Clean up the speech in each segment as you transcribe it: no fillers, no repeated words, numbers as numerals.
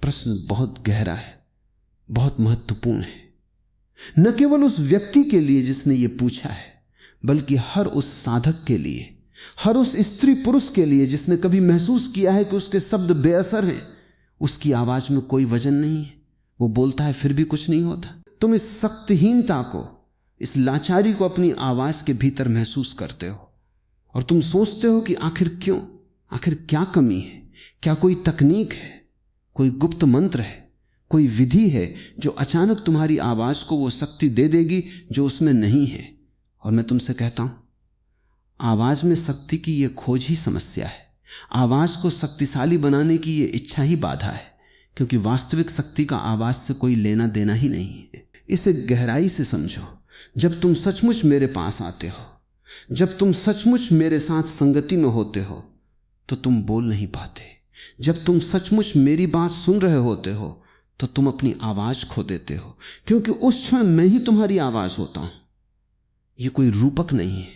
प्रश्न बहुत गहरा है, बहुत महत्वपूर्ण है, न केवल उस व्यक्ति के लिए जिसने ये पूछा है, बल्कि हर उस साधक के लिए, हर उस स्त्री पुरुष के लिए जिसने कभी महसूस किया है कि उसके शब्द बेअसर हैं, उसकी आवाज में कोई वजन नहीं है, वो बोलता है फिर भी कुछ नहीं होता। तुम इस शक्तिहीनता को, इस लाचारी को अपनी आवाज के भीतर महसूस करते हो और तुम सोचते हो कि आखिर क्यों, आखिर क्या कमी है, क्या कोई तकनीक है, कोई गुप्त मंत्र है, कोई विधि है जो अचानक तुम्हारी आवाज को वो शक्ति दे देगी जो उसमें नहीं है। और मैं तुमसे कहता हूं, आवाज में शक्ति की यह खोज ही समस्या है। आवाज को शक्तिशाली बनाने की यह इच्छा ही बाधा है, क्योंकि वास्तविक शक्ति का आवाज से कोई लेना देना ही नहीं है। इसे गहराई से समझो। जब तुम सचमुच मेरे पास आते हो, जब तुम सचमुच मेरे साथ संगति में होते हो, तो तुम बोल नहीं पाते। जब तुम सचमुच मेरी बात सुन रहे होते हो तो तुम अपनी आवाज खो देते हो, क्योंकि उस क्षण मैं ही तुम्हारी आवाज होता हूं। यह कोई रूपक नहीं है,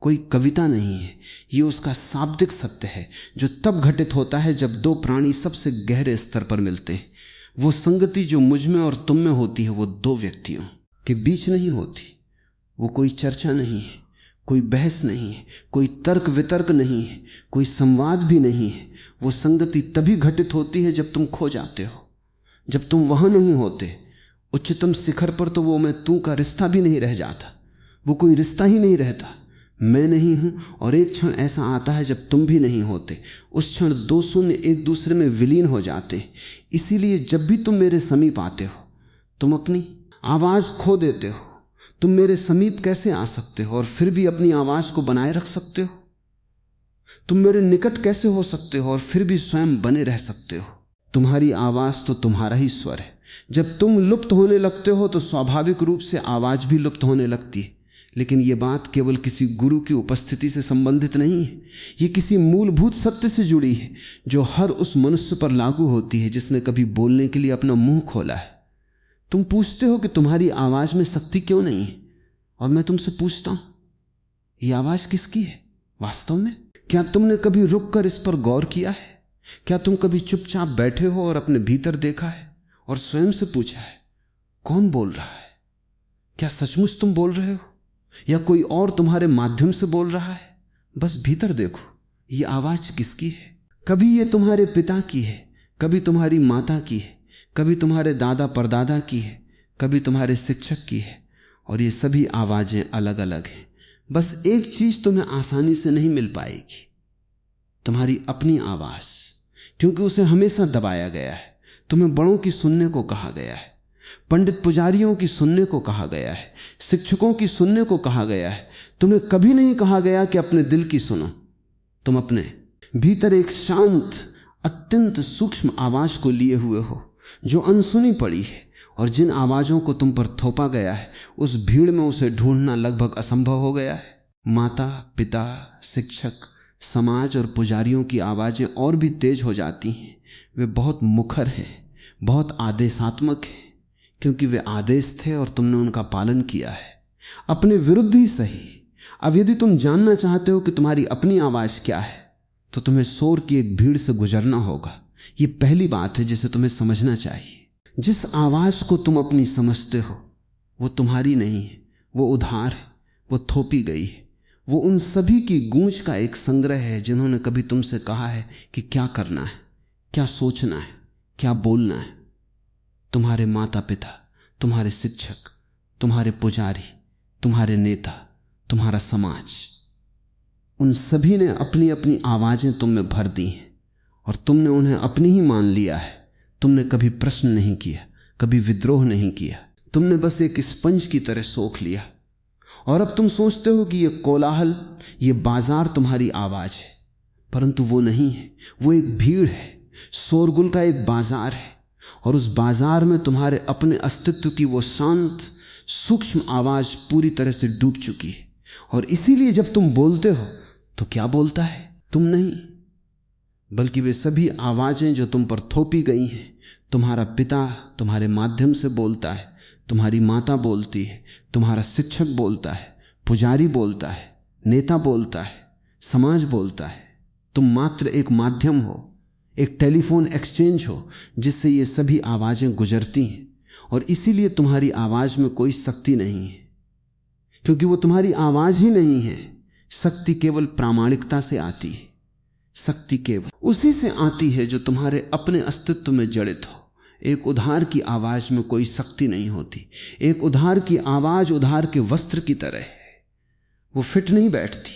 कोई कविता नहीं है, यह उसका शाब्दिक सत्य है जो तब घटित होता है जब दो प्राणी सबसे गहरे स्तर पर मिलते हैं। वो संगति जो मुझ में और तुम में होती है, वो दो व्यक्तियों के बीच नहीं होती। वो कोई चर्चा नहीं है, कोई बहस नहीं है, कोई तर्क वितर्क नहीं है, कोई संवाद भी नहीं है। वो संगति तभी घटित होती है जब तुम खो जाते हो, जब तुम वहां नहीं होते। उच्चतम शिखर पर तो वो मैं तू का रिश्ता भी नहीं रह जाता, वो कोई रिश्ता ही नहीं रहता। मैं नहीं हूं और एक क्षण ऐसा आता है जब तुम भी नहीं होते। उस क्षण दो शून्य एक दूसरे में विलीन हो जाते। इसीलिए जब भी तुम मेरे समीप आते हो, तुम अपनी आवाज खो देते हो। तुम मेरे समीप कैसे आ सकते हो और फिर भी अपनी आवाज को बनाए रख सकते हो? तुम मेरे निकट कैसे हो सकते हो और फिर भी स्वयं बने रह सकते हो? तुम्हारी आवाज तो तुम्हारा ही स्वर है। जब तुम लुप्त होने लगते हो तो स्वाभाविक रूप से आवाज भी लुप्त होने लगती है। लेकिन यह बात केवल किसी गुरु की उपस्थिति से संबंधित नहीं है, यह किसी मूलभूत सत्य से जुड़ी है जो हर उस मनुष्य पर लागू होती है जिसने कभी बोलने के लिए अपना मुंह खोला है। तुम पूछते हो कि तुम्हारी आवाज में शक्ति क्यों नहीं है, और मैं तुमसे पूछता हूं, यह आवाज किसकी है वास्तव में? क्या तुमने कभी रुककर इस पर गौर किया है? क्या तुम कभी चुपचाप बैठे हो और अपने भीतर देखा है और स्वयं से पूछा है, कौन बोल रहा है? क्या सचमुच तुम बोल रहे हो या कोई और तुम्हारे माध्यम से बोल रहा है? बस भीतर देखो, ये आवाज किसकी है? कभी ये तुम्हारे पिता की है, कभी तुम्हारी माता की है, कभी तुम्हारे दादा परदादा की है, कभी तुम्हारे शिक्षक की है। और ये सभी आवाजें अलग अलग हैं। बस एक चीज तुम्हें आसानी से नहीं मिल पाएगी, तुम्हारी अपनी आवाज, क्योंकि उसे हमेशा दबाया गया है। तुम्हें बड़ों की सुनने को कहा गया है, पंडित पुजारियों की सुनने को कहा गया है, शिक्षकों की सुनने को कहा गया है। तुम्हें कभी नहीं कहा गया कि अपने दिल की सुनो। तुम अपने भीतर एक शांत, अत्यंत सूक्ष्म आवाज को लिए हुए हो जो अनसुनी पड़ी है, और जिन आवाजों को तुम पर थोपा गया है उस भीड़ में उसे ढूंढना लगभग असंभव हो गया है। माता, पिता, शिक्षक, समाज और पुजारियों की आवाजें और भी तेज हो जाती हैं। वे बहुत मुखर हैं, बहुत आदेशात्मक हैं, क्योंकि वे आदेश थे और तुमने उनका पालन किया है, अपने विरुद्ध ही सही। अब यदि तुम जानना चाहते हो कि तुम्हारी अपनी आवाज क्या है, तो तुम्हें शोर की एक भीड़ से गुजरना होगा। ये पहली बात है जिसे तुम्हें समझना चाहिए। जिस आवाज को तुम अपनी समझते हो वो तुम्हारी नहीं है, वो उधार है, वो थोपी गई है। वो उन सभी की गूंज का एक संग्रह है जिन्होंने कभी तुमसे कहा है कि क्या करना है, क्या सोचना है, क्या बोलना है। तुम्हारे माता पिता, तुम्हारे शिक्षक, तुम्हारे पुजारी, तुम्हारे नेता, तुम्हारा समाज, उन सभी ने अपनी अपनी आवाजें तुम में भर दी हैं और तुमने उन्हें अपनी ही मान लिया है। तुमने कभी प्रश्न नहीं किया, कभी विद्रोह नहीं किया। तुमने बस एक स्पंज की तरह सोख लिया। और अब तुम सोचते हो कि यह कोलाहल, यह बाजार तुम्हारी आवाज है, परंतु वो नहीं है। वो एक भीड़ है, शोरगुल का एक बाजार है, और उस बाजार में तुम्हारे अपने अस्तित्व की वो शांत सूक्ष्म आवाज पूरी तरह से डूब चुकी है। और इसीलिए जब तुम बोलते हो तो क्या बोलता है? तुम नहीं, बल्कि वे सभी आवाजें जो तुम पर थोपी गई हैं। तुम्हारा पिता तुम्हारे माध्यम से बोलता है, तुम्हारी माता बोलती है, तुम्हारा शिक्षक बोलता है, पुजारी बोलता है, नेता बोलता है, समाज बोलता है। तुम मात्र एक माध्यम हो, एक टेलीफोन एक्सचेंज हो जिससे ये सभी आवाजें गुजरती हैं। और इसीलिए तुम्हारी आवाज में कोई शक्ति नहीं है, क्योंकि वो तुम्हारी आवाज ही नहीं है। शक्ति केवल प्रामाणिकता से आती है। शक्ति केवल उसी से आती है जो तुम्हारे अपने अस्तित्व में जड़ित हो। एक उधार की आवाज में कोई शक्ति नहीं होती। एक उधार की आवाज उधार के वस्त्र की तरह है, वो फिट नहीं बैठती,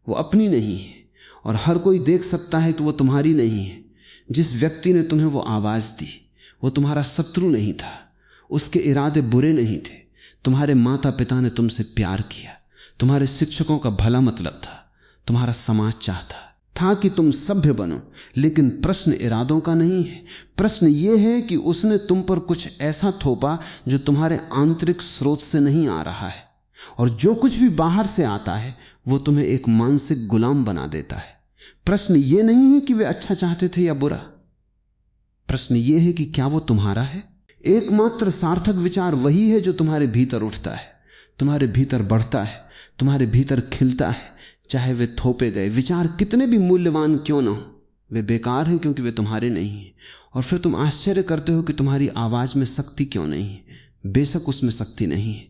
वो अपनी नहीं है और हर कोई देख सकता है कि वो तुम्हारी नहीं है। जिस व्यक्ति ने तुम्हें वो आवाज दी वो तुम्हारा शत्रु नहीं था, उसके इरादे बुरे नहीं थे। तुम्हारे माता पिता ने तुमसे प्यार किया, तुम्हारे शिक्षकों का भला मतलब था, तुम्हारा समाज चाहता था कि तुम सभ्य बनो। लेकिन प्रश्न इरादों का नहीं है, प्रश्न ये है कि उसने तुम पर कुछ ऐसा थोपा जो तुम्हारे आंतरिक स्रोत से नहीं आ रहा है। और जो कुछ भी बाहर से आता है वो तुम्हें एक मानसिक गुलाम बना देता है। प्रश्न ये नहीं है कि वे अच्छा चाहते थे या बुरा, प्रश्न ये है कि क्या वो तुम्हारा है। एकमात्र सार्थक विचार वही है जो तुम्हारे भीतर उठता है, तुम्हारे भीतर बढ़ता है, तुम्हारे भीतर खिलता है। चाहे वे थोपे गए विचार कितने भी मूल्यवान क्यों ना हो, वे बेकार हैं क्योंकि वे तुम्हारे नहीं हैं। और फिर तुम आश्चर्य करते हो कि तुम्हारी आवाज में शक्ति क्यों नहीं है। बेशक उसमें शक्ति नहीं है,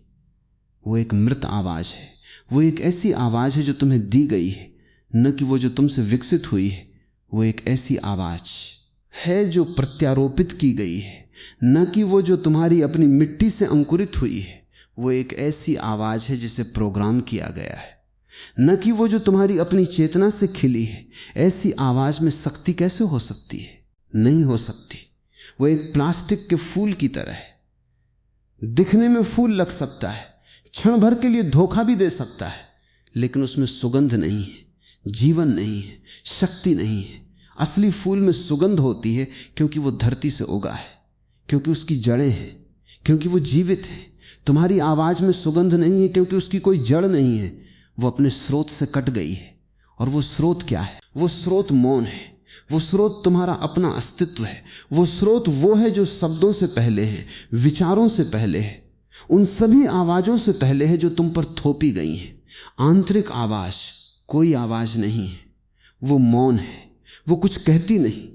वो एक मृत आवाज है। वो एक ऐसी आवाज है जो तुम्हें दी गई है, न कि वो जो तुमसे विकसित हुई है। वो एक ऐसी आवाज है जो प्रत्यारोपित की गई है, न कि वो जो तुम्हारी अपनी मिट्टी से अंकुरित हुई है। वो एक ऐसी आवाज है जिसे प्रोग्राम किया गया है, न कि वो जो तुम्हारी अपनी चेतना से खिली है। ऐसी आवाज में शक्ति कैसे हो सकती है? नहीं हो सकती। वो एक प्लास्टिक के फूल की तरह है। दिखने में फूल लग सकता है, क्षण भर के लिए धोखा भी दे सकता है, लेकिन उसमें सुगंध नहीं है, जीवन नहीं है, शक्ति नहीं है। असली फूल में सुगंध होती है क्योंकि वो धरती से उगा है, क्योंकि उसकी जड़ें हैं, क्योंकि वो जीवित है। तुम्हारी आवाज में सुगंध नहीं है क्योंकि उसकी कोई जड़ नहीं है, वो अपने स्रोत से कट गई है। और वो स्रोत क्या है? वो स्रोत मौन है। वो स्रोत तुम्हारा अपना अस्तित्व है। वो स्रोत वो है जो शब्दों से पहले है, विचारों से पहले है, उन सभी आवाजों से पहले है जो तुम पर थोपी गई हैं। आंतरिक आवाज कोई आवाज नहीं है, वो मौन है। वो कुछ कहती नहीं,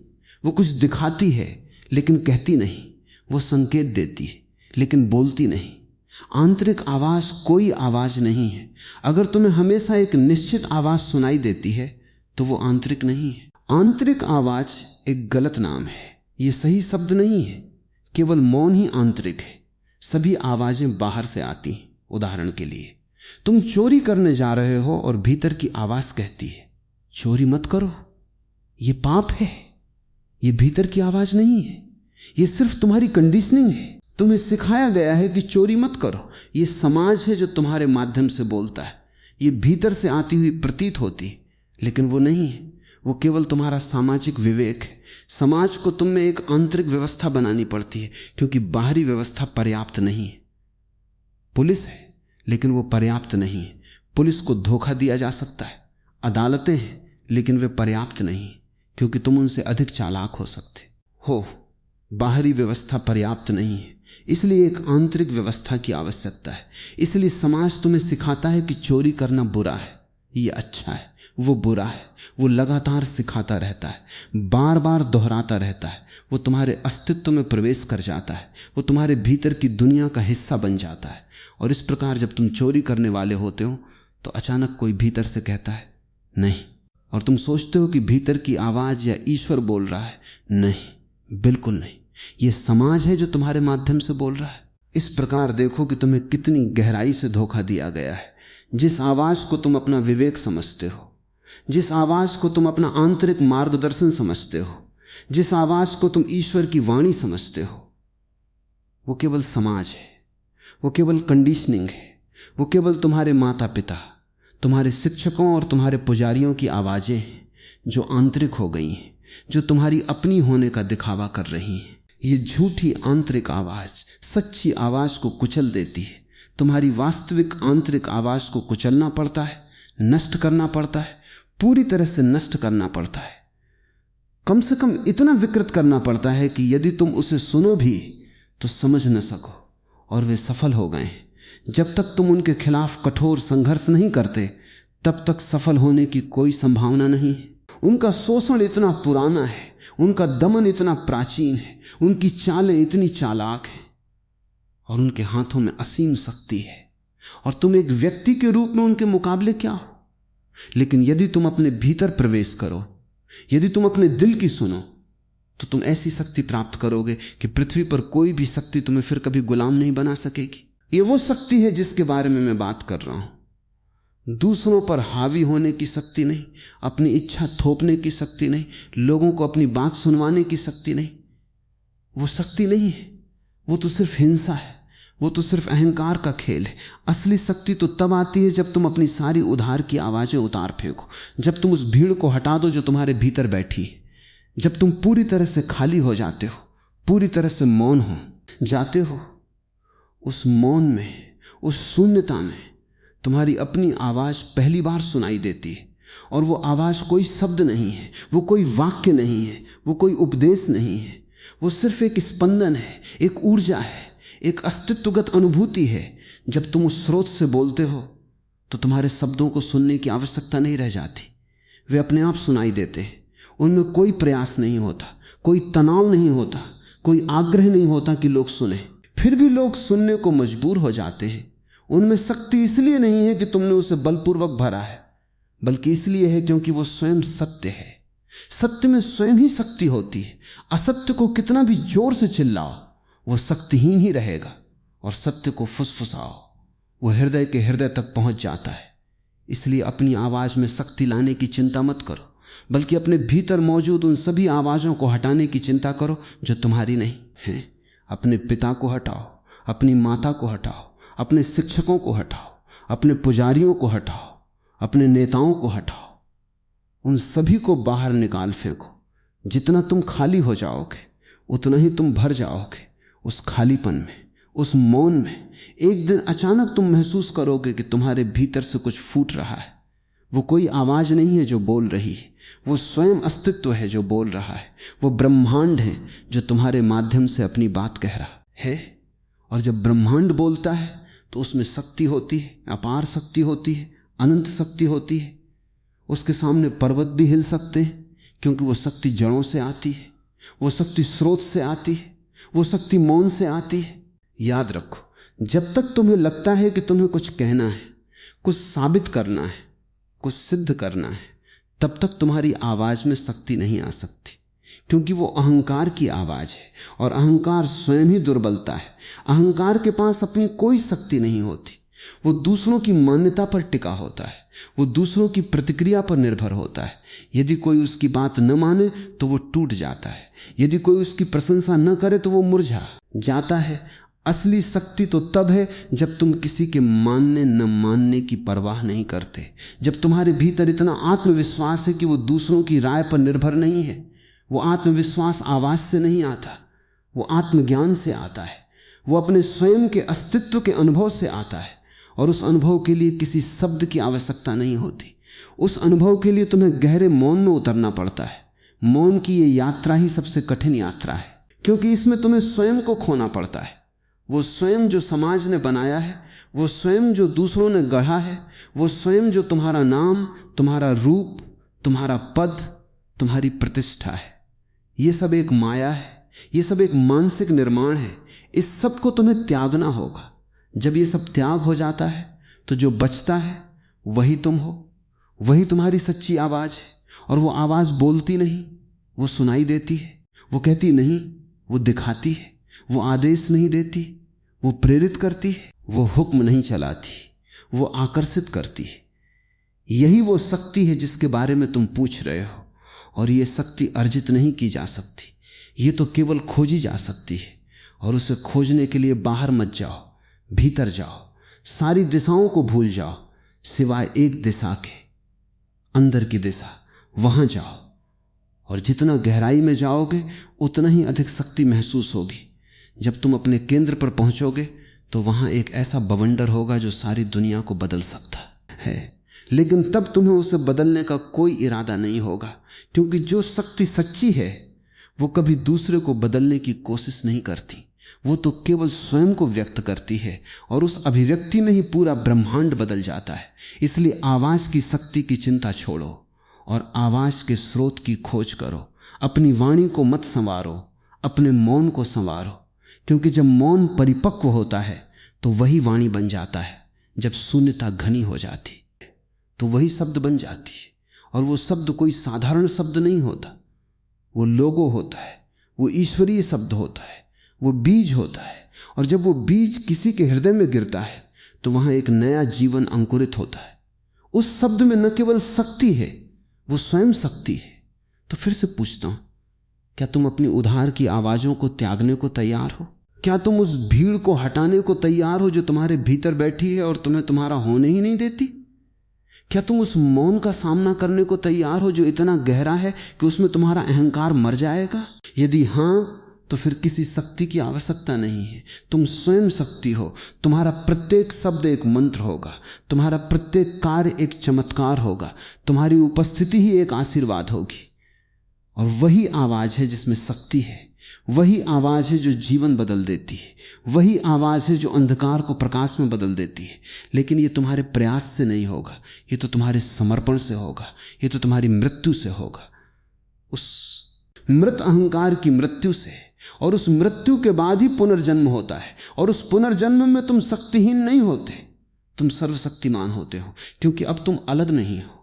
वो कुछ दिखाती है लेकिन कहती नहीं। वो संकेत देती है लेकिन बोलती नहीं। आंतरिक आवाज कोई आवाज नहीं है। अगर तुम्हें हमेशा एक निश्चित आवाज सुनाई देती है तो वो आंतरिक नहीं है। आंतरिक आवाज एक गलत नाम है, ये सही शब्द नहीं है। केवल मौन ही आंतरिक है। सभी आवाजें बाहर से आती हैं। उदाहरण के लिए तुम चोरी करने जा रहे हो और भीतर की आवाज कहती है चोरी मत करो, ये पाप है। ये भीतर की आवाज नहीं है, ये सिर्फ तुम्हारी कंडीशनिंग है। तुम्हें सिखाया गया है कि चोरी मत करो। ये समाज है जो तुम्हारे माध्यम से बोलता है। ये भीतर से आती हुई प्रतीत होती है, लेकिन वो नहीं है। वो केवल तुम्हारा सामाजिक विवेक है। समाज को तुम में एक आंतरिक व्यवस्था बनानी पड़ती है क्योंकि बाहरी व्यवस्था पर्याप्त नहीं है। पुलिस है लेकिन वो पर्याप्त नहीं है। पुलिस को धोखा दिया जा सकता है। अदालतें हैं लेकिन वे पर्याप्त नहीं क्योंकि तुम उनसे अधिक चालाक हो सकते हो। बाहरी व्यवस्था पर्याप्त नहीं है, इसलिए एक आंतरिक व्यवस्था की आवश्यकता है। इसलिए समाज तुम्हें सिखाता है कि चोरी करना बुरा है, ये अच्छा है, वो बुरा है। वो लगातार सिखाता रहता है, बार बार दोहराता रहता है। वो तुम्हारे अस्तित्व में प्रवेश कर जाता है, वो तुम्हारे भीतर की दुनिया का हिस्सा बन जाता है। और इस प्रकार जब तुम चोरी करने वाले होते हो तो अचानक कोई भीतर से कहता है नहीं, और तुम सोचते हो कि भीतर की आवाज या ईश्वर बोल रहा है। नहीं, बिल्कुल नहीं, यह समाज है जो तुम्हारे माध्यम से बोल रहा है। इस प्रकार देखो कि तुम्हें कितनी गहराई से धोखा दिया गया है। जिस आवाज को तुम अपना विवेक समझते हो, जिस आवाज को तुम अपना आंतरिक मार्गदर्शन समझते हो, जिस आवाज को तुम ईश्वर की वाणी समझते हो, वो केवल समाज है, वो केवल कंडीशनिंग है, वो केवल तुम्हारे माता पिता, तुम्हारे शिक्षकों और तुम्हारे पुजारियों की आवाजें हैं जो आंतरिक हो गई हैं, जो तुम्हारी अपनी होने का दिखावा कर रही हैं। ये झूठी आंतरिक आवाज सच्ची आवाज को कुचल देती है। तुम्हारी वास्तविक आंतरिक आवाज को कुचलना पड़ता है, नष्ट करना पड़ता है, पूरी तरह से नष्ट करना पड़ता है। कम से कम इतना विकृत करना पड़ता है कि यदि तुम उसे सुनो भी तो समझ न सको। और वे सफल हो गए। जब तक तुम उनके खिलाफ कठोर संघर्ष नहीं करते तब तक सफल होने की कोई संभावना नहीं। उनका शोषण इतना पुराना है, उनका दमन इतना प्राचीन है, उनकी चालें इतनी चालाक हैं और उनके हाथों में असीम शक्ति है और तुम एक व्यक्ति के रूप में उनके मुकाबले क्या हो। लेकिन यदि तुम अपने भीतर प्रवेश करो, यदि तुम अपने दिल की सुनो, तो तुम ऐसी शक्ति प्राप्त करोगे कि पृथ्वी पर कोई भी शक्ति तुम्हें फिर कभी गुलाम नहीं बना सकेगी। ये वो शक्ति है जिसके बारे में मैं बात कर रहा हूं। दूसरों पर हावी होने की शक्ति नहीं, अपनी इच्छा थोपने की शक्ति नहीं, लोगों को अपनी बात सुनवाने की शक्ति नहीं। वो शक्ति नहीं है, वो तो सिर्फ हिंसा है, वो तो सिर्फ अहंकार का खेल है। असली शक्ति तो तब आती है जब तुम अपनी सारी उधार की आवाजें उतार फेंको, जब तुम उस भीड़ को हटा दो जो तुम्हारे भीतर बैठी है, जब तुम पूरी तरह से खाली हो जाते हो, पूरी तरह से मौन हो जाते हो। उस मौन में, उस शून्यता में तुम्हारी अपनी आवाज पहली बार सुनाई देती है और वो आवाज कोई शब्द नहीं है, वो कोई वाक्य नहीं है, वो कोई उपदेश नहीं है, वो सिर्फ एक स्पंदन है, एक ऊर्जा है, एक अस्तित्वगत अनुभूति है। जब तुम उस स्रोत से बोलते हो तो तुम्हारे शब्दों को सुनने की आवश्यकता नहीं रह जाती, वे अपने आप सुनाई देते हैं। उनमें कोई प्रयास नहीं होता, कोई तनाव नहीं होता, कोई आग्रह नहीं होता कि लोग सुने। फिर भी लोग सुनने को मजबूर हो जाते हैं। उनमें शक्ति इसलिए नहीं है कि तुमने उसे बलपूर्वक भरा है, बल्कि इसलिए है क्योंकि वो स्वयं सत्य है। सत्य में स्वयं ही शक्ति होती है। असत्य को कितना भी जोर से चिल्लाओ वो शक्तिहीन ही रहेगा, और सत्य को फुसफुसाओ वो हृदय के हृदय तक पहुंच जाता है। इसलिए अपनी आवाज में शक्ति लाने की चिंता मत करो, बल्कि अपने भीतर मौजूद उन सभी आवाजों को हटाने की चिंता करो जो तुम्हारी नहीं हैं। अपने पिता को हटाओ, अपनी माता को हटाओ, अपने शिक्षकों को हटाओ, अपने पुजारियों को हटाओ, अपने नेताओं को हटाओ, उन सभी को बाहर निकाल फेंको। जितना तुम खाली हो जाओगे उतना ही तुम भर जाओगे उस खालीपन में, उस मौन में। एक दिन अचानक तुम महसूस करोगे कि तुम्हारे भीतर से कुछ फूट रहा है। वो कोई आवाज नहीं है जो बोल रही है, वो स्वयं अस्तित्व है जो बोल रहा है। वो ब्रह्मांड है जो तुम्हारे माध्यम से अपनी बात कह रहा है। और जब ब्रह्मांड बोलता है तो उसमें शक्ति होती है, अपार शक्ति होती है, अनंत शक्ति होती है। उसके सामने पर्वत भी हिल सकते हैं, क्योंकि वो शक्ति जड़ों से आती है, वो शक्ति स्रोत से आती है, वो शक्ति मौन से आती है। याद रखो, जब तक तुम्हें लगता है कि तुम्हें कुछ कहना है, कुछ साबित करना है, कुछ सिद्ध करना है, तब तक तुम्हारी आवाज में शक्ति नहीं आ सकती, क्योंकि वो अहंकार की आवाज है और अहंकार स्वयं ही दुर्बलता है। अहंकार के पास अपनी कोई शक्ति नहीं होती। वो दूसरों की मान्यता पर टिका होता है, वो दूसरों की प्रतिक्रिया पर निर्भर होता है। यदि कोई उसकी बात न माने तो वो टूट जाता है, यदि कोई उसकी प्रशंसा न करे तो वो मुरझा जाता है। असली शक्ति तो तब है जब तुम किसी के मानने न मानने की परवाह नहीं करते, जब तुम्हारे भीतर इतना आत्मविश्वास है कि वो दूसरों की राय पर निर्भर नहीं है। वो आत्मविश्वास आवाज से नहीं आता, वो आत्मज्ञान से आता है, वो अपने स्वयं के अस्तित्व के अनुभव से आता है। और उस अनुभव के लिए किसी शब्द की आवश्यकता नहीं होती। उस अनुभव के लिए तुम्हें गहरे मौन में उतरना पड़ता है। मौन की ये यात्रा ही सबसे कठिन यात्रा है, क्योंकि इसमें तुम्हें स्वयं को खोना पड़ता है। वो स्वयं जो समाज ने बनाया है, वो स्वयं जो दूसरों ने गढ़ा है, वो स्वयं जो तुम्हारा नाम, तुम्हारा रूप, तुम्हारा पद, तुम्हारी प्रतिष्ठा है, ये सब एक माया है, ये सब एक मानसिक निर्माण है। इस सब को तुम्हें त्यागना होगा। जब ये सब त्याग हो जाता है तो जो बचता है वही तुम हो, वही तुम्हारी सच्ची आवाज है। और वो आवाज बोलती नहीं, वो सुनाई देती है। वो कहती नहीं, वो दिखाती है। वो आदेश नहीं देती, वो प्रेरित करती है। वो हुक्म नहीं चलाती, वो आकर्षित करती है। यही वो शक्ति है जिसके बारे में तुम पूछ रहे हो। और ये शक्ति अर्जित नहीं की जा सकती, ये तो केवल खोजी जा सकती है। और उसे खोजने के लिए बाहर मत जाओ, भीतर जाओ। सारी दिशाओं को भूल जाओ, सिवाय एक दिशा के, अंदर की दिशा। वहां जाओ, और जितना गहराई में जाओगे उतना ही अधिक शक्ति महसूस होगी। जब तुम अपने केंद्र पर पहुंचोगे तो वहां एक ऐसा बवंडर होगा जो सारी दुनिया को बदल सकता है। लेकिन तब तुम्हें उसे बदलने का कोई इरादा नहीं होगा, क्योंकि जो शक्ति सच्ची है वो कभी दूसरे को बदलने की कोशिश नहीं करती। वो तो केवल स्वयं को व्यक्त करती है, और उस अभिव्यक्ति में ही पूरा ब्रह्मांड बदल जाता है। इसलिए आवाज की शक्ति की चिंता छोड़ो और आवाज के स्रोत की खोज करो। अपनी वाणी को मत संवारो, अपने मौन को संवारो, क्योंकि जब मौन परिपक्व होता है तो वही वाणी बन जाता है। जब शून्यता घनी हो जाती तो वही शब्द बन जाती है। और वो शब्द कोई साधारण शब्द नहीं होता, वो लोगो होता है, वो ईश्वरीय शब्द होता है, वो बीज होता है। और जब वो बीज किसी के हृदय में गिरता है तो वहां एक नया जीवन अंकुरित होता है। उस शब्द में न केवल शक्ति है, वो स्वयं शक्ति है। तो फिर से पूछता हूं, क्या तुम अपनी उधार की आवाजों को त्यागने को तैयार हो? क्या तुम उस भीड़ को हटाने को तैयार हो जो तुम्हारे भीतर बैठी है और तुम्हें तुम्हारा होने ही नहीं देती? क्या तुम उस मौन का सामना करने को तैयार हो जो इतना गहरा है कि उसमें तुम्हारा अहंकार मर जाएगा? यदि हां, तो फिर किसी शक्ति की आवश्यकता नहीं है। तुम स्वयं शक्ति हो। तुम्हारा प्रत्येक शब्द एक मंत्र होगा, तुम्हारा प्रत्येक कार्य एक चमत्कार होगा, तुम्हारी उपस्थिति ही एक आशीर्वाद होगी। और वही आवाज है जिसमें शक्ति है, वही आवाज है जो जीवन बदल देती है, वही आवाज है जो अंधकार को प्रकाश में बदल देती है। लेकिन ये तुम्हारे प्रयास से नहीं होगा, ये तो तुम्हारे समर्पण से होगा, ये तो तुम्हारी मृत्यु से होगा, उस मृत अहंकार की मृत्यु से। और उस मृत्यु के बाद ही पुनर्जन्म होता है। और उस पुनर्जन्म में तुम शक्तिहीन नहीं होते, तुम सर्वशक्तिमान होते हो, क्योंकि अब तुम अलग नहीं हो,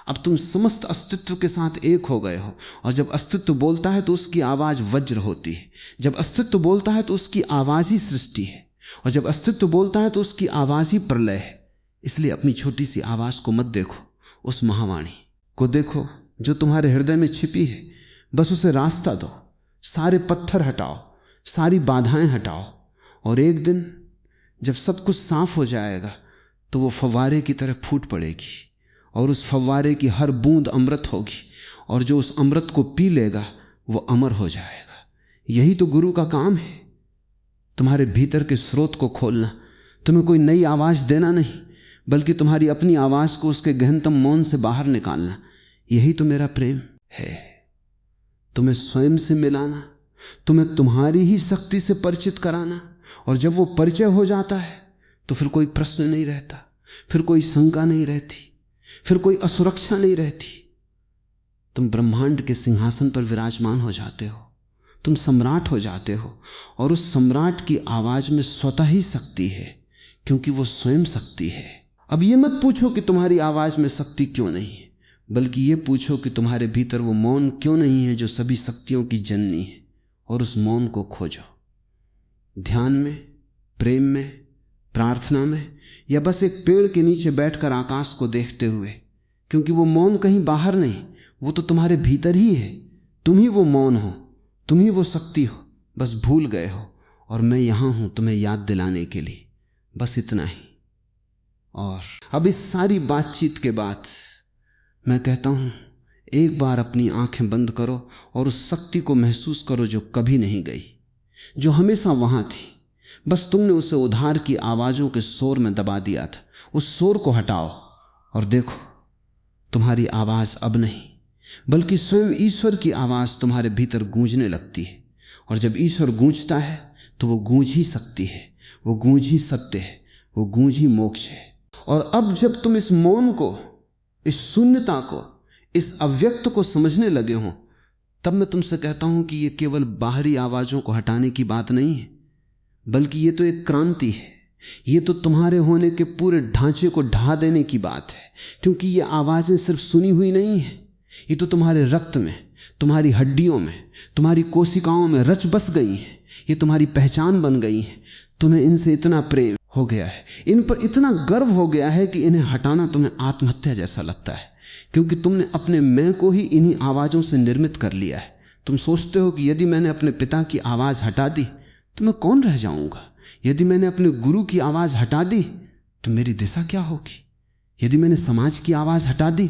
अब तुम समस्त अस्तित्व के साथ एक हो गए हो। और जब अस्तित्व बोलता है तो उसकी आवाज वज्र होती है, जब अस्तित्व बोलता है तो उसकी आवाज ही सृष्टि है, और जब अस्तित्व बोलता है तो उसकी आवाज ही प्रलय है। इसलिए अपनी छोटी सी आवाज को मत देखो, उस महावाणी को देखो जो तुम्हारे हृदय में छिपी है। बस उसे रास्ता दो, सारे पत्थर हटाओ, सारी बाधाएं हटाओ, और एक दिन जब सब कुछ साफ हो जाएगा तो वो फव्वारे की तरह फूट पड़ेगी, और उस फव्वारे की हर बूंद अमृत होगी, और जो उस अमृत को पी लेगा वो अमर हो जाएगा। यही तो गुरु का काम है, तुम्हारे भीतर के स्रोत को खोलना, तुम्हें कोई नई आवाज देना नहीं, बल्कि तुम्हारी अपनी आवाज को उसके गहनतम मौन से बाहर निकालना। यही तो मेरा प्रेम है, तुम्हें स्वयं से मिलाना, तुम्हें तुम्हारी ही शक्ति से परिचित कराना। और जब वो परिचय हो जाता है तो फिर कोई प्रश्न नहीं रहता, फिर कोई शंका नहीं रहती, फिर कोई असुरक्षा नहीं रहती। तुम ब्रह्मांड के सिंहासन पर विराजमान हो जाते हो, तुम सम्राट हो जाते हो। और उस सम्राट की आवाज में स्वतः ही शक्ति है, क्योंकि वो स्वयं शक्ति है। अब ये मत पूछो कि तुम्हारी आवाज में शक्ति क्यों नहीं है, बल्कि ये पूछो कि तुम्हारे भीतर वो मौन क्यों नहीं है जो सभी शक्तियों की जननी है। और उस मौन को खोजो, ध्यान में, प्रेम में, प्रार्थना में, या बस एक पेड़ के नीचे बैठकर आकाश को देखते हुए। क्योंकि वो मौन कहीं बाहर नहीं, वो तो तुम्हारे भीतर ही है। तुम ही वो मौन हो, तुम ही वो शक्ति हो, बस भूल गए हो। और मैं यहां हूं तुम्हें याद दिलाने के लिए, बस इतना ही। और अब इस सारी बातचीत के बाद मैं कहता हूं, एक बार अपनी आंखें बंद करो और उस शक्ति को महसूस करो जो कभी नहीं गई, जो हमेशा वहां थी। बस तुमने उसे उधार की आवाजों के शोर में दबा दिया था। उस शोर को हटाओ और देखो, तुम्हारी आवाज अब नहीं, बल्कि स्वयं ईश्वर की आवाज तुम्हारे भीतर गूंजने लगती है। और जब ईश्वर गूंजता है तो वो गूंज ही शक्ति है, वो गूंज ही सत्य है, वो गूंज ही मोक्ष है। और अब जब तुम इस मौन को, इस शून्यता को, इस अव्यक्त को समझने लगे हो, तब मैं तुमसे कहता हूं कि ये केवल बाहरी आवाजों को हटाने की बात नहीं है, बल्कि ये तो एक क्रांति है। ये तो तुम्हारे होने के पूरे ढांचे को ढा देने की बात है। क्योंकि ये आवाजें सिर्फ सुनी हुई नहीं है, ये तो तुम्हारे रक्त में, तुम्हारी हड्डियों में, तुम्हारी कोशिकाओं में रच बस गई हैं। ये तुम्हारी पहचान बन गई हैं। तुम्हें इनसे इतना प्रेम हो गया है, इन पर इतना गर्व हो गया है कि इन्हें हटाना तुम्हें आत्महत्या जैसा लगता है। क्योंकि तुमने अपने मैं को ही इन्हीं आवाजों से निर्मित कर लिया है। तुम सोचते हो कि यदि मैंने अपने पिता की आवाज हटा दी तो मैं कौन रह जाऊंगा, यदि मैंने अपने गुरु की आवाज हटा दी तो मेरी दिशा क्या होगी, यदि मैंने समाज की आवाज हटा दी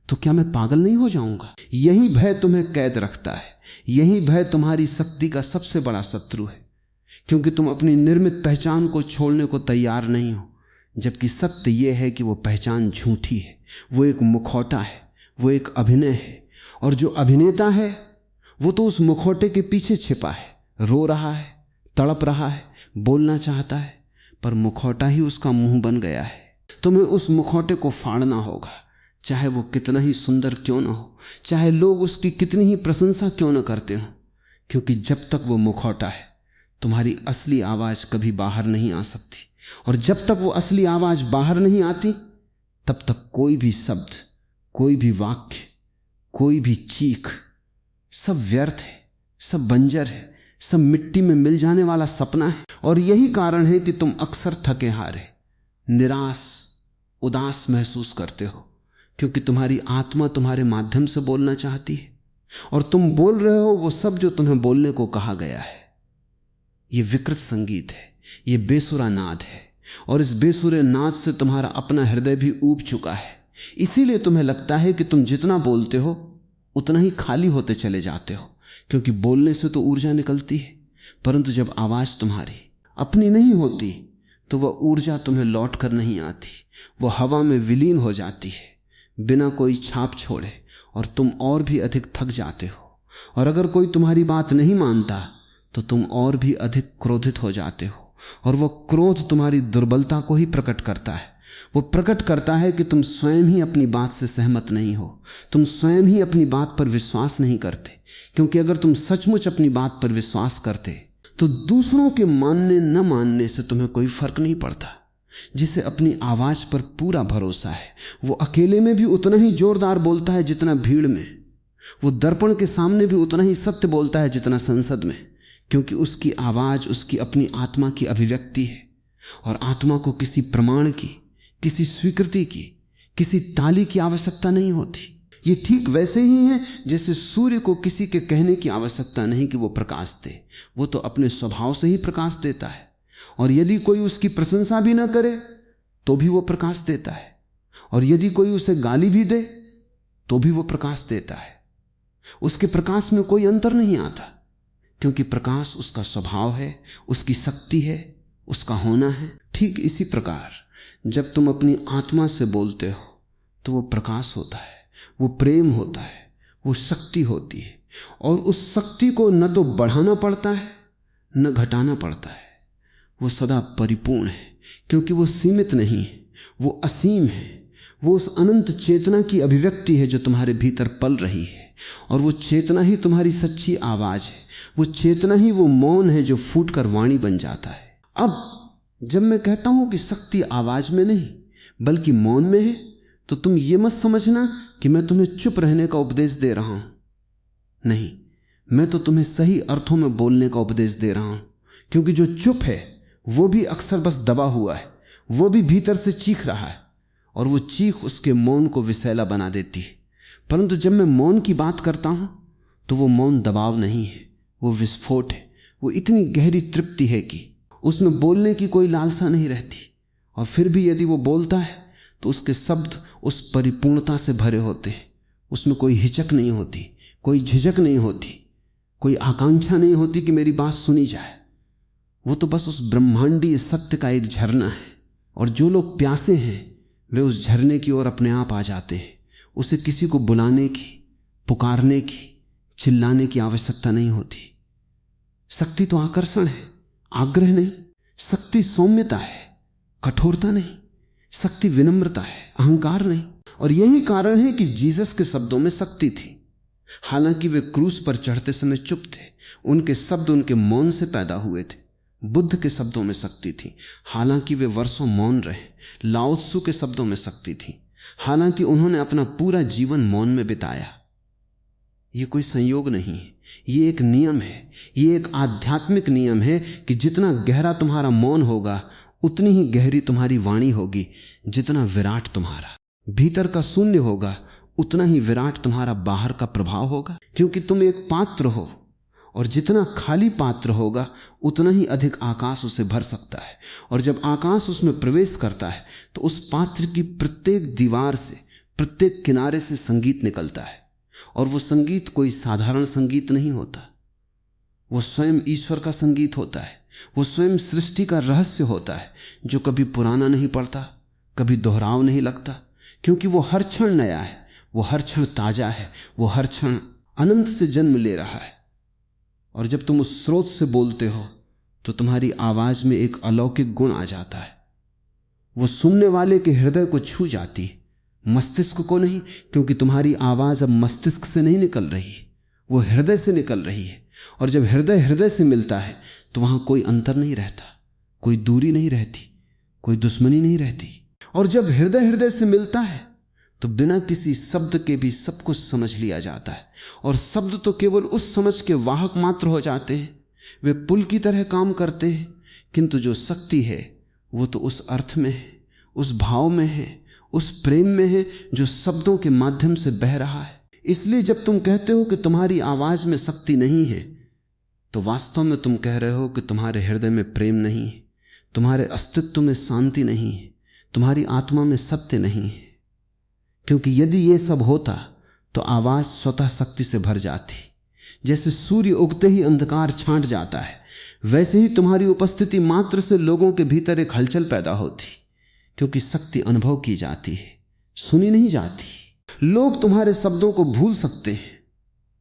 तो क्या मैं पागल नहीं हो जाऊंगा। यही भय तुम्हें कैद रखता है, यही भय तुम्हारी शक्ति का सबसे बड़ा शत्रु है। क्योंकि तुम अपनी निर्मित पहचान को छोड़ने को तैयार नहीं हो, जबकि सत्य यह है कि वो पहचान झूठी है, वो एक मुखौटा है, वो एक अभिनय है। और जो अभिनेता है वो तो उस मुखौटे के पीछे छिपा है, रो रहा है, तड़प रहा है, बोलना चाहता है, पर मुखौटा ही उसका मुंह बन गया है। तुम्हें उस मुखौटे को फाड़ना होगा, चाहे वो कितना ही सुंदर क्यों ना हो, चाहे लोग उसकी कितनी ही प्रशंसा क्यों ना करते हो, क्योंकि जब तक वो मुखौटा है तुम्हारी असली आवाज कभी बाहर नहीं आ सकती। और जब तक वो असली आवाज बाहर नहीं आती तब तक कोई भी शब्द, कोई भी वाक्य, कोई भी चीख सब व्यर्थ है, सब बंजर है, सब मिट्टी में मिल जाने वाला सपना है। और यही कारण है कि तुम अक्सर थके हारे, निराश, उदास महसूस करते हो, क्योंकि तुम्हारी आत्मा तुम्हारे माध्यम से बोलना चाहती है और तुम बोल रहे हो वो सब जो तुम्हें बोलने को कहा गया है। ये विकृत संगीत है, ये बेसुरा नाद है, और इस बेसुरे नाद से तुम्हारा अपना हृदय भी ऊब चुका है। इसीलिए तुम्हें लगता है कि तुम जितना बोलते हो उतना ही खाली होते चले जाते हो, क्योंकि बोलने से तो ऊर्जा निकलती है, परंतु जब आवाज तुम्हारी अपनी नहीं होती तो वह ऊर्जा तुम्हें लौट कर नहीं आती, वो हवा में विलीन हो जाती है बिना कोई छाप छोड़े, और तुम और भी अधिक थक जाते हो। और अगर कोई तुम्हारी बात नहीं मानता तो तुम और भी अधिक क्रोधित हो जाते हो, और वह क्रोध तुम्हारी दुर्बलता को ही प्रकट करता है। वो प्रकट करता है कि तुम स्वयं ही अपनी बात से सहमत नहीं हो, तुम स्वयं ही अपनी बात पर विश्वास नहीं करते, क्योंकि अगर तुम सचमुच अपनी बात पर विश्वास करते तो दूसरों के मानने न मानने से तुम्हें कोई फर्क नहीं पड़ता। जिसे अपनी आवाज पर पूरा भरोसा है वो अकेले में भी उतना ही जोरदार बोलता है जितना भीड़ में, वो दर्पण के सामने भी उतना ही सत्य बोलता है जितना संसद में, क्योंकि उसकी आवाज उसकी अपनी आत्मा की अभिव्यक्ति है, और आत्मा को किसी प्रमाण की, किसी स्वीकृति की, किसी ताली की आवश्यकता नहीं होती। ये ठीक वैसे ही है जैसे सूर्य को किसी के कहने की आवश्यकता नहीं कि वो प्रकाश दे, वो तो अपने स्वभाव से ही प्रकाश देता है, और यदि कोई उसकी प्रशंसा भी ना करे तो भी वो प्रकाश देता है, और यदि कोई उसे गाली भी दे तो भी वो प्रकाश देता है। उसके प्रकाश में कोई अंतर नहीं आता, क्योंकि प्रकाश उसका स्वभाव है, उसकी शक्ति है, उसका होना है। ठीक इसी प्रकार जब तुम अपनी आत्मा से बोलते हो तो वो प्रकाश होता है, वो प्रेम होता है, वो शक्ति होती है, और उस शक्ति को न तो बढ़ाना पड़ता है न घटाना पड़ता है। वो सदा परिपूर्ण है, क्योंकि वो सीमित नहीं है, वो असीम है। वो उस अनंत चेतना की अभिव्यक्ति है जो तुम्हारे भीतर पल रही है, और वो चेतना ही तुम्हारी सच्ची आवाज है। वो चेतना ही वो मौन है जो फूट कर वाणी बन जाता है। अब जब मैं कहता हूं कि शक्ति आवाज में नहीं बल्कि मौन में है, तो तुम ये मत समझना कि मैं तुम्हें चुप रहने का उपदेश दे रहा हूं। नहीं, मैं तो तुम्हें सही अर्थों में बोलने का उपदेश दे रहा हूं, क्योंकि जो चुप है वो भी अक्सर बस दबा हुआ है, वो भी भीतर से चीख रहा है, और वो चीख उसके मौन को विषैला बना देती है। परंतु जब मैं मौन की बात करता हूं तो वो मौन दबाव नहीं है, वो विस्फोट है। वो इतनी गहरी तृप्ति है कि उसमें बोलने की कोई लालसा नहीं रहती, और फिर भी यदि वो बोलता है तो उसके शब्द उस परिपूर्णता से भरे होते हैं। उसमें कोई हिचक नहीं होती, कोई झिझक नहीं होती, कोई आकांक्षा नहीं होती कि मेरी बात सुनी जाए। वो तो बस उस ब्रह्मांडीय सत्य का एक झरना है, और जो लोग प्यासे हैं वे उस झरने की ओर अपने आप आ जाते हैं। उसे किसी को बुलाने की, पुकारने की, चिल्लाने की आवश्यकता नहीं होती। शक्ति तो आकर्षण है, आग्रह नहीं। शक्ति सौम्यता है, कठोरता नहीं। शक्ति विनम्रता है, अहंकार नहीं। और यही कारण है कि जीसस के शब्दों में शक्ति थी। हालांकि वे क्रूस पर चढ़ते समय चुप थे, उनके शब्द उनके मौन से पैदा हुए थे। बुद्ध के शब्दों में शक्ति थी, हालांकि वे वर्षों मौन रहे। लाओ त्सु के शब्दों में शक्ति थी, हालांकि उन्होंने अपना पूरा जीवन मौन में बिताया। यह कोई संयोग नहीं है, यह एक नियम है, यह एक आध्यात्मिक नियम है कि जितना गहरा तुम्हारा मौन होगा उतनी ही गहरी तुम्हारी वाणी होगी। जितना विराट तुम्हारा भीतर का शून्य होगा उतना ही विराट तुम्हारा बाहर का प्रभाव होगा, क्योंकि तुम एक पात्र हो, और जितना खाली पात्र होगा उतना ही अधिक आकाश उसे भर सकता है। और जब आकाश उसमें प्रवेश करता है तो उस पात्र की प्रत्येक दीवार से, प्रत्येक किनारे से संगीत निकलता है, और वो संगीत कोई साधारण संगीत नहीं होता। वो स्वयं ईश्वर का संगीत होता है, वो स्वयं सृष्टि का रहस्य होता है, जो कभी पुराना नहीं पड़ता, कभी दोहराव नहीं लगता, क्योंकि वो हर क्षण नया है, वो हर क्षण ताजा है, वो हर क्षण अनंत से जन्म ले रहा है। और जब तुम उस स्रोत से बोलते हो तो तुम्हारी आवाज में एक अलौकिक गुण आ जाता है। वो सुनने वाले के हृदय को छू जाती है, मस्तिष्क को नहीं, क्योंकि तुम्हारी आवाज अब मस्तिष्क से नहीं निकल रही, वो हृदय से निकल रही है। और जब हृदय हृदय से मिलता है तो वहां कोई अंतर नहीं रहता, कोई दूरी नहीं रहती, कोई दुश्मनी नहीं रहती। और जब हृदय हृदय से मिलता है तो बिना किसी शब्द के भी सब कुछ समझ लिया जाता है। और शब्द तो केवल उस समझ के वाहक मात्र हो जाते हैं, वे पुल की तरह काम करते हैं, किंतु जो शक्ति है वो तो उस अर्थ में है, उस भाव में है, उस प्रेम में है जो शब्दों के माध्यम से बह रहा है। इसलिए जब तुम कहते हो कि तुम्हारी आवाज में शक्ति नहीं है, तो वास्तव में तुम कह रहे हो कि तुम्हारे हृदय में प्रेम नहीं है, तुम्हारे अस्तित्व में शांति नहीं है, तुम्हारी आत्मा में सत्य नहीं है। क्योंकि यदि यह सब होता तो आवाज स्वतः शक्ति से भर जाती। जैसे सूर्य उगते ही अंधकार छांट जाता है, वैसे ही तुम्हारी उपस्थिति मात्र से लोगों के भीतर एक हलचल पैदा होती, क्योंकि शक्ति अनुभव की जाती है, सुनी नहीं जाती। लोग तुम्हारे शब्दों को भूल सकते हैं,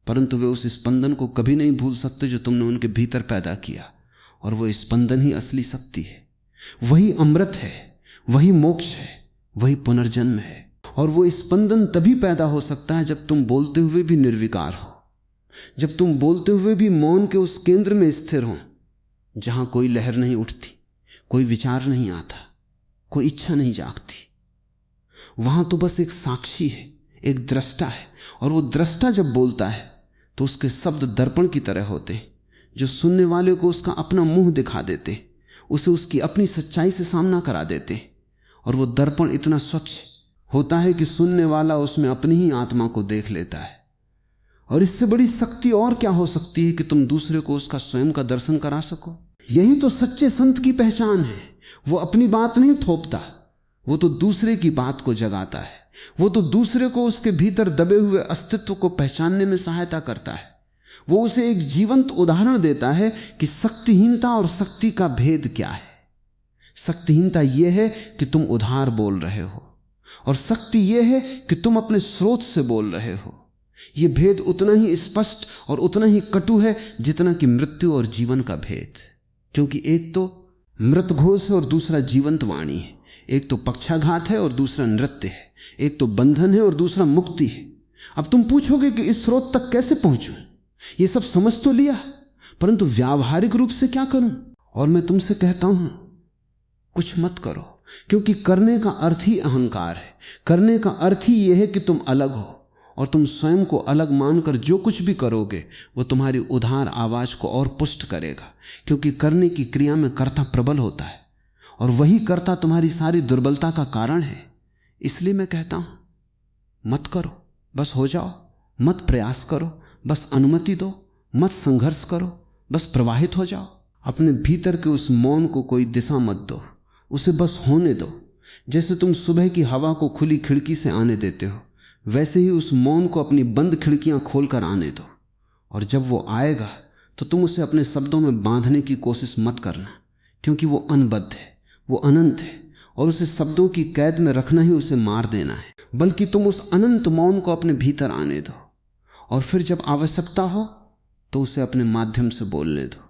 परंतु वे उस स्पंदन को कभी नहीं भूल सकते जो तुमने उनके भीतर पैदा किया। और वो स्पंदन ही असली शक्ति है, वही अमृत है, वही मोक्ष है, वही पुनर्जन्म है। और वो स्पंदन तभी पैदा हो सकता है जब तुम बोलते हुए भी निर्विकार हो, जब तुम बोलते हुए भी मौन के उस केंद्र में स्थिर हो जहां कोई लहर नहीं उठती, कोई विचार नहीं आता, कोई इच्छा नहीं जागती। वहां तो बस एक साक्षी है, एक दृष्टा है। और वो दृष्टा जब बोलता है तो उसके शब्द दर्पण की तरह होते हैं, जो सुनने वाले को उसका अपना मुंह दिखा देते, उसे उसकी अपनी सच्चाई से सामना करा देते। और वो दर्पण इतना स्वच्छ होता है कि सुनने वाला उसमें अपनी ही आत्मा को देख लेता है। और इससे बड़ी शक्ति और क्या हो सकती है कि तुम दूसरे को उसका स्वयं का दर्शन करा सको। यही तो सच्चे संत की पहचान है। वो अपनी बात नहीं थोपता, वो तो दूसरे की बात को जगाता है, वो तो दूसरे को उसके भीतर दबे हुए अस्तित्व को पहचानने में सहायता करता है। वो उसे एक जीवंत उदाहरण देता है कि शक्तिहीनता और शक्ति का भेद क्या है। शक्तिहीनता यह है कि तुम उधार बोल रहे हो, और शक्ति यह है कि तुम अपने स्रोत से बोल रहे हो। यह भेद उतना ही स्पष्ट और उतना ही कटु है जितना कि मृत्यु और जीवन का भेद। क्योंकि एक तो मृत घोष है और दूसरा जीवंत वाणी है, एक तो पक्षाघात है और दूसरा नृत्य है, एक तो बंधन है और दूसरा मुक्ति है। अब तुम पूछोगे कि इस स्रोत तक कैसे पहुंचूं? ये सब समझ तो लिया, परंतु व्यावहारिक रूप से क्या करूं? और मैं तुमसे कहता हूं, कुछ मत करो, क्योंकि करने का अर्थ ही अहंकार है। करने का अर्थ ही यह है कि तुम अलग हो, और तुम स्वयं को अलग मानकर जो कुछ भी करोगे वो तुम्हारी उधार आवाज को और पुष्ट करेगा। क्योंकि करने की क्रिया में कर्ता प्रबल होता है, और वही कर्ता तुम्हारी सारी दुर्बलता का कारण है। इसलिए मैं कहता हूं, मत करो, बस हो जाओ। मत प्रयास करो, बस अनुमति दो। मत संघर्ष करो, बस प्रवाहित हो जाओ। अपने भीतर के उस मौन को कोई दिशा मत दो, उसे बस होने दो। जैसे तुम सुबह की हवा को खुली खिड़की से आने देते हो, वैसे ही उस मौन को अपनी बंद खिड़कियां खोलकर आने दो। और जब वो आएगा तो तुम उसे अपने शब्दों में बांधने की कोशिश मत करना, क्योंकि वो अनबद्ध है, वो अनंत है, और उसे शब्दों की कैद में रखना ही उसे मार देना है। बल्कि तुम उस अनंत मौन को अपने भीतर आने दो, और फिर जब आवश्यकता हो तो उसे अपने माध्यम से बोलने दो।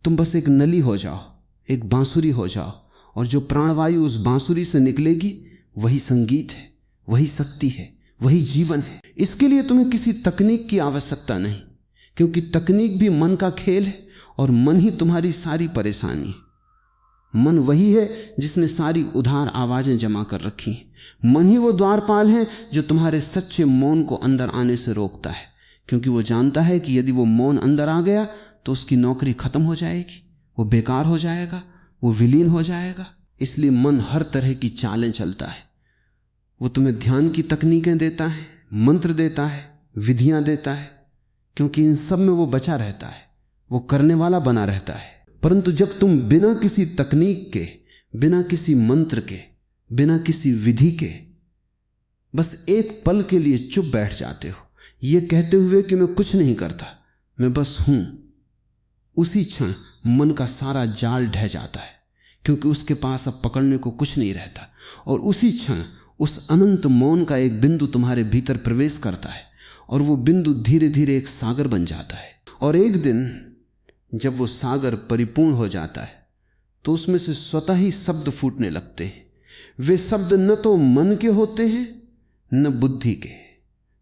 तुम बस एक नली हो जाओ, एक बांसुरी हो जाओ, और जो प्राणवायु उस बांसुरी से निकलेगी वही संगीत है, वही शक्ति है, वही जीवन है। इसके लिए तुम्हें किसी तकनीक की आवश्यकता नहीं, क्योंकि तकनीक भी मन का खेल है, और मन ही तुम्हारी सारी परेशानी है। मन वही है जिसने सारी उधार आवाजें जमा कर रखी हैं। मन ही वो द्वारपाल है जो तुम्हारे सच्चे मौन को अंदर आने से रोकता है, क्योंकि वो जानता है कि यदि वो मौन अंदर आ गया तो उसकी नौकरी खत्म हो जाएगी, वो बेकार हो जाएगा, वो विलीन हो जाएगा। इसलिए मन हर तरह की चालें चलता है। वो तुम्हें ध्यान की तकनीकें देता है, मंत्र देता है, विधियां देता है, क्योंकि इन सब में वो बचा रहता है, वो करने वाला बना रहता है। परंतु जब तुम बिना किसी तकनीक के, बिना किसी मंत्र के, बिना किसी विधि के बस एक पल के लिए चुप बैठ जाते हो, ये कहते हुए कि मैं कुछ नहीं करता, मैं बस हूं, उसी क्षण मन का सारा जाल ढह जाता है, क्योंकि उसके पास अब पकड़ने को कुछ नहीं रहता। और उसी क्षण उस अनंत मौन का एक बिंदु तुम्हारे भीतर प्रवेश करता है, और वो बिंदु धीरे धीरे एक सागर बन जाता है। और एक दिन जब वो सागर परिपूर्ण हो जाता है तो उसमें से स्वतः ही शब्द फूटने लगते हैं। वे शब्द न तो मन के होते हैं, न बुद्धि के,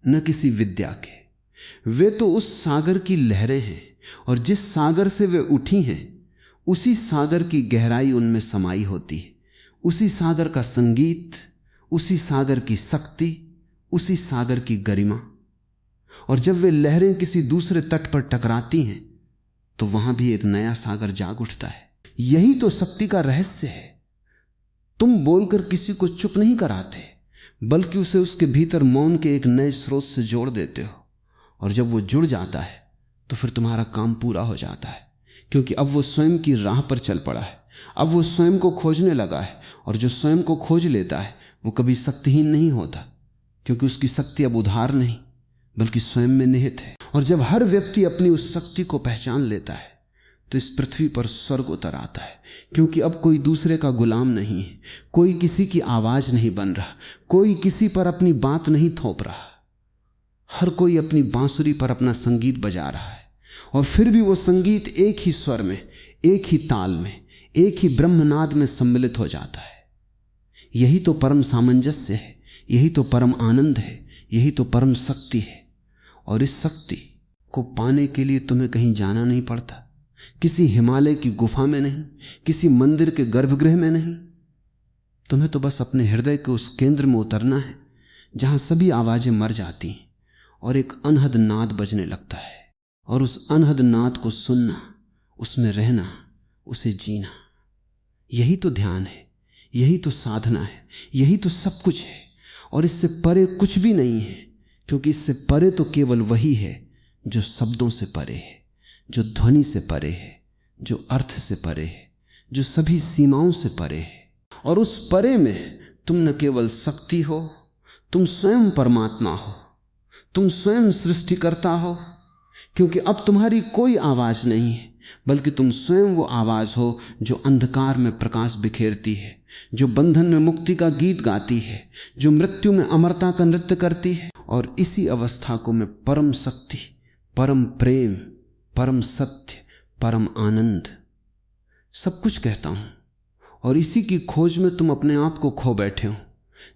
न किसी विद्या के। वे तो उस सागर की लहरें हैं, और जिस सागर से वे उठी हैं उसी सागर की गहराई उनमें समाई होती है, उसी सागर का संगीत, उसी सागर की शक्ति, उसी सागर की गरिमा। और जब वे लहरें किसी दूसरे तट पर टकराती हैं तो वहां भी एक नया सागर जाग उठता है। यही तो शक्ति का रहस्य है। तुम बोलकर किसी को चुप नहीं कराते, बल्कि उसे उसके भीतर मौन के एक नए स्रोत से जोड़ देते हो। और जब वो जुड़ जाता है तो फिर तुम्हारा काम पूरा हो जाता है, क्योंकि अब वो स्वयं की राह पर चल पड़ा है। अब वो स्वयं को खोजने लगा है, और जो स्वयं को खोज लेता है वो कभी शक्तिहीन नहीं होता, क्योंकि उसकी शक्ति अब उधार नहीं बल्कि स्वयं में निहित है। और जब हर व्यक्ति अपनी उस शक्ति को पहचान लेता है तो इस पृथ्वी पर स्वर्ग उतर आता है, क्योंकि अब कोई दूसरे का गुलाम नहीं है, कोई किसी की आवाज नहीं बन रहा, कोई किसी पर अपनी बात नहीं थोप रहा। हर कोई अपनी बांसुरी पर अपना संगीत बजा रहा है, और फिर भी वो संगीत एक ही स्वर में, एक ही ताल में, एक ही ब्रह्मनाद में सम्मिलित हो जाता है। यही तो परम सामंजस्य है, यही तो परम आनंद है, यही तो परम शक्ति है। और इस शक्ति को पाने के लिए तुम्हें कहीं जाना नहीं पड़ता, किसी हिमालय की गुफा में नहीं, किसी मंदिर के गर्भगृह में नहीं। तुम्हें तो बस अपने हृदय के उस केंद्र में उतरना है जहां सभी आवाजें मर जाती हैं और एक अनहद नाद बजने लगता है। और उस अनहद नाद को सुनना, उसमें रहना, उसे जीना, यही तो ध्यान है, यही तो साधना है, यही तो सब कुछ है। और इससे परे कुछ भी नहीं है, क्योंकि इससे परे तो केवल वही है जो शब्दों से परे है, जो ध्वनि से परे है, जो अर्थ से परे है, जो सभी सीमाओं से परे है। और उस परे में तुम न केवल शक्ति हो, तुम स्वयं परमात्मा हो, तुम स्वयं सृष्टिकर्ता हो, क्योंकि अब तुम्हारी कोई आवाज नहीं है, बल्कि तुम स्वयं वो आवाज हो जो अंधकार में प्रकाश बिखेरती है, जो बंधन में मुक्ति का गीत गाती है, जो मृत्यु में अमरता का नृत्य करती है। और इसी अवस्था को मैं परम शक्ति, परम प्रेम, परम सत्य, परम आनंद सब कुछ कहता हूं। और इसी की खोज में तुम अपने आप को खो बैठे हो,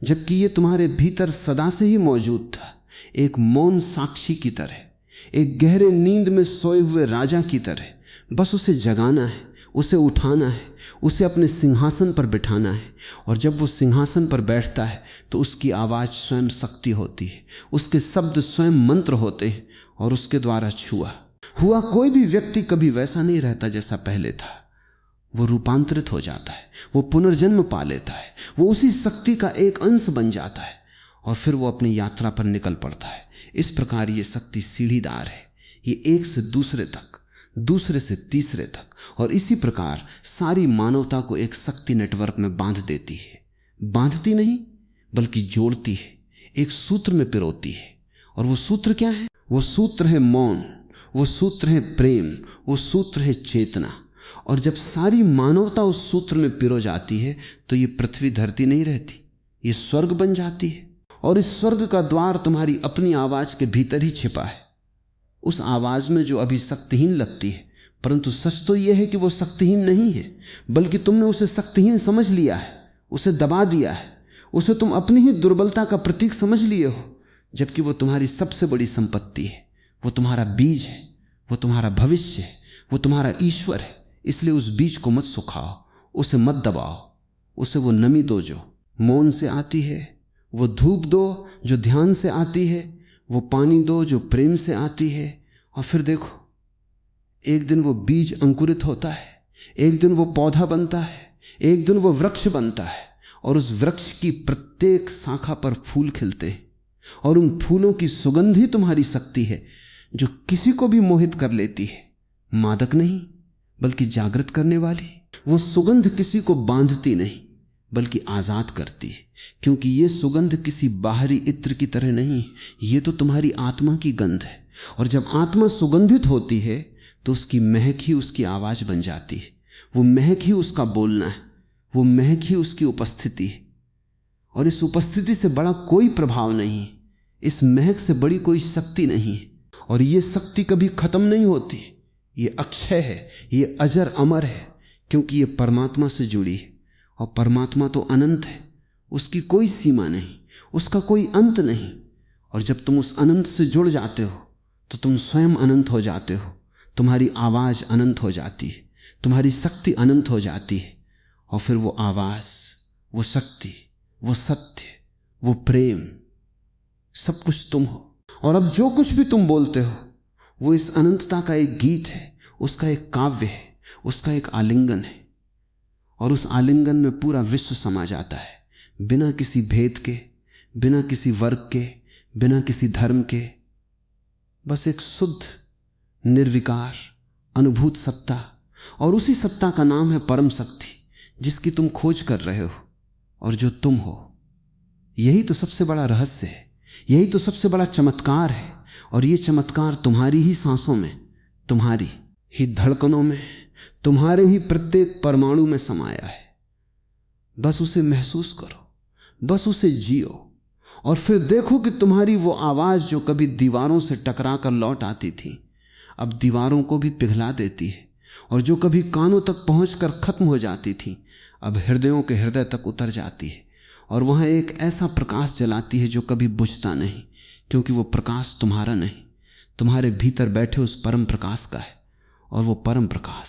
जबकि ये तुम्हारे भीतर सदा से ही मौजूद था, एक मौन साक्षी की तरह, एक गहरे नींद में सोए हुए राजा की तरह। बस उसे जगाना है, उसे उठाना है, उसे अपने सिंहासन पर बिठाना है। और जब वो सिंहासन पर बैठता है तो उसकी आवाज स्वयं शक्ति होती है, उसके शब्द स्वयं मंत्र होते हैं, और उसके द्वारा छुआ हुआ कोई भी व्यक्ति कभी वैसा नहीं रहता जैसा पहले था। वो रूपांतरित हो जाता है, वो पुनर्जन्म पा लेता है, वो उसी शक्ति का एक अंश बन जाता है, और फिर वो अपनी यात्रा पर निकल पड़ता है। इस प्रकार ये शक्ति सीढ़ीदार है, ये एक से दूसरे तक, दूसरे से तीसरे तक, और इसी प्रकार सारी मानवता को एक शक्ति नेटवर्क में बांध देती है। बांधती नहीं बल्कि जोड़ती है, एक सूत्र में पिरोती है। और वो सूत्र क्या है? वो सूत्र है मौन, वो सूत्र है प्रेम, वो सूत्र है चेतना। और जब सारी मानवता उस सूत्र में पिरो जाती है तो ये पृथ्वी धरती नहीं रहती, ये स्वर्ग बन जाती है। और इस स्वर्ग का द्वार तुम्हारी अपनी आवाज के भीतर ही छिपा है, उस आवाज में जो अभी शक्तिहीन लगती है, परंतु सच तो यह है कि वो शक्तिहीन नहीं है, बल्कि तुमने उसे शक्तिहीन समझ लिया है, उसे दबा दिया है, उसे तुम अपनी ही दुर्बलता का प्रतीक समझ लिए हो, जबकि वो तुम्हारी सबसे बड़ी संपत्ति है, वो तुम्हारा बीज है, वो तुम्हारा भविष्य है, वो तुम्हारा ईश्वर है। इसलिए उस बीज को मत सुखाओ, उसे मत दबाओ, उसे वो नमी दो जो मौन से आती है, वो धूप दो जो ध्यान से आती है, वो पानी दो जो प्रेम से आती है। और फिर देखो, एक दिन वो बीज अंकुरित होता है, एक दिन वो पौधा बनता है, एक दिन वो वृक्ष बनता है, और उस वृक्ष की प्रत्येक शाखा पर फूल खिलते हैं, और उन फूलों की सुगंध ही तुम्हारी शक्ति है जो किसी को भी मोहित कर लेती है। मादक नहीं बल्कि जागृत करने वाली। वो सुगंध किसी को बांधती नहीं बल्कि आजाद करती है, क्योंकि ये सुगंध किसी बाहरी इत्र की तरह नहीं, ये तो तुम्हारी आत्मा की गंध है। और जब आत्मा सुगंधित होती है तो उसकी महक ही उसकी आवाज बन जाती है, वो महक ही उसका बोलना है, वो महक ही उसकी उपस्थिति है। और इस उपस्थिति से बड़ा कोई प्रभाव नहीं, इस महक से बड़ी कोई शक्ति नहीं। और ये शक्ति कभी खत्म नहीं होती, ये अक्षय है, ये अजर अमर है, क्योंकि ये परमात्मा से जुड़ी है। और परमात्मा तो अनंत है, उसकी कोई सीमा नहीं, उसका कोई अंत नहीं। और जब तुम उस अनंत से जुड़ जाते हो तो तुम स्वयं अनंत हो जाते हो। तुम्हारी आवाज अनंत हो जाती है, तुम्हारी शक्ति अनंत हो जाती है। और फिर वो आवाज, वो शक्ति, वो सत्य, वो प्रेम, सब कुछ तुम हो। और अब जो कुछ भी तुम बोलते हो वो इस अनंतता का एक गीत है, उसका एक काव्य है, उसका एक आलिंगन है। और उस आलिंगन में पूरा विश्व समा जाता है, बिना किसी भेद के, बिना किसी वर्ग के, बिना किसी धर्म के। बस एक शुद्ध निर्विकार अनुभूत सत्ता। और उसी सत्ता का नाम है परम शक्ति, जिसकी तुम खोज कर रहे हो और जो तुम हो। यही तो सबसे बड़ा रहस्य है, यही तो सबसे बड़ा चमत्कार है। और ये चमत्कार तुम्हारी ही सांसों में, तुम्हारी ही धड़कनों में, तुम्हारे ही प्रत्येक परमाणु में समाया है। बस उसे महसूस करो, बस उसे जियो। और फिर देखो कि तुम्हारी वो आवाज जो कभी दीवारों से टकरा कर लौट आती थी, अब दीवारों को भी पिघला देती है। और जो कभी कानों तक पहुंचकर खत्म हो जाती थी, अब हृदयों के हृदय तक उतर जाती है। और वहां एक ऐसा प्रकाश जलाती है जो कभी बुझता नहीं, क्योंकि वो प्रकाश तुम्हारा नहीं, तुम्हारे भीतर बैठे उस परम प्रकाश का है। और वो परम प्रकाश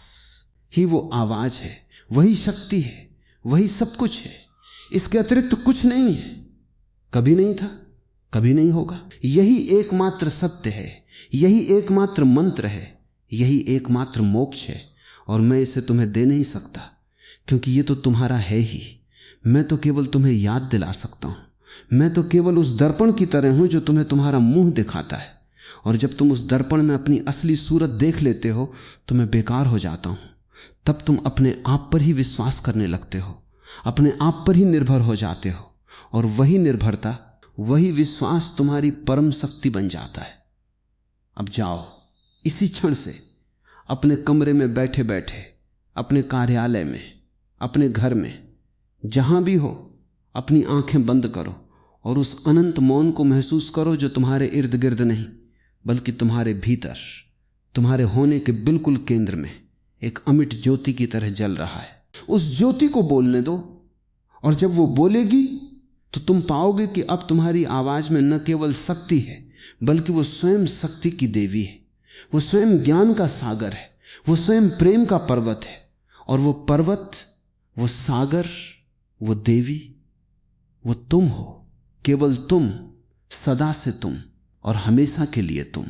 ही वो आवाज है, वही शक्ति है, वही सब कुछ है। इसके अतिरिक्त कुछ नहीं है, कभी नहीं था, कभी नहीं होगा। यही एकमात्र सत्य है, यही एकमात्र मंत्र है, यही एकमात्र मोक्ष है। और मैं इसे तुम्हें दे नहीं सकता, क्योंकि ये तो तुम्हारा है ही। मैं तो केवल तुम्हें याद दिला सकता हूं। मैं तो केवल उस दर्पण की तरह हूं जो तुम्हें तुम्हारा मुंह दिखाता है। और जब तुम उस दर्पण में अपनी असली सूरत देख लेते हो तो मैं बेकार हो जाता हूं। तब तुम अपने आप पर ही विश्वास करने लगते हो, अपने आप पर ही निर्भर हो जाते हो। और वही निर्भरता, वही विश्वास तुम्हारी परम शक्ति बन जाता है। अब जाओ इसी क्षण से, अपने कमरे में बैठे बैठे, अपने कार्यालय में, अपने घर में, जहां भी हो, अपनी आंखें बंद करो और उस अनंत मौन को महसूस करो जो तुम्हारे इर्द गिर्द नहीं, बल्कि तुम्हारे भीतर, तुम्हारे होने के बिल्कुल केंद्र में एक अमिट ज्योति की तरह जल रहा है। उस ज्योति को बोलने दो, और जब वो बोलेगी तो तुम पाओगे कि अब तुम्हारी आवाज में न केवल शक्ति है, बल्कि वो स्वयं शक्ति की देवी है, वो स्वयं ज्ञान का सागर है, वो स्वयं प्रेम का पर्वत है। और वो पर्वत, वो सागर, वो देवी, वो तुम हो, केवल तुम, सदा से तुम और हमेशा के लिए तुम।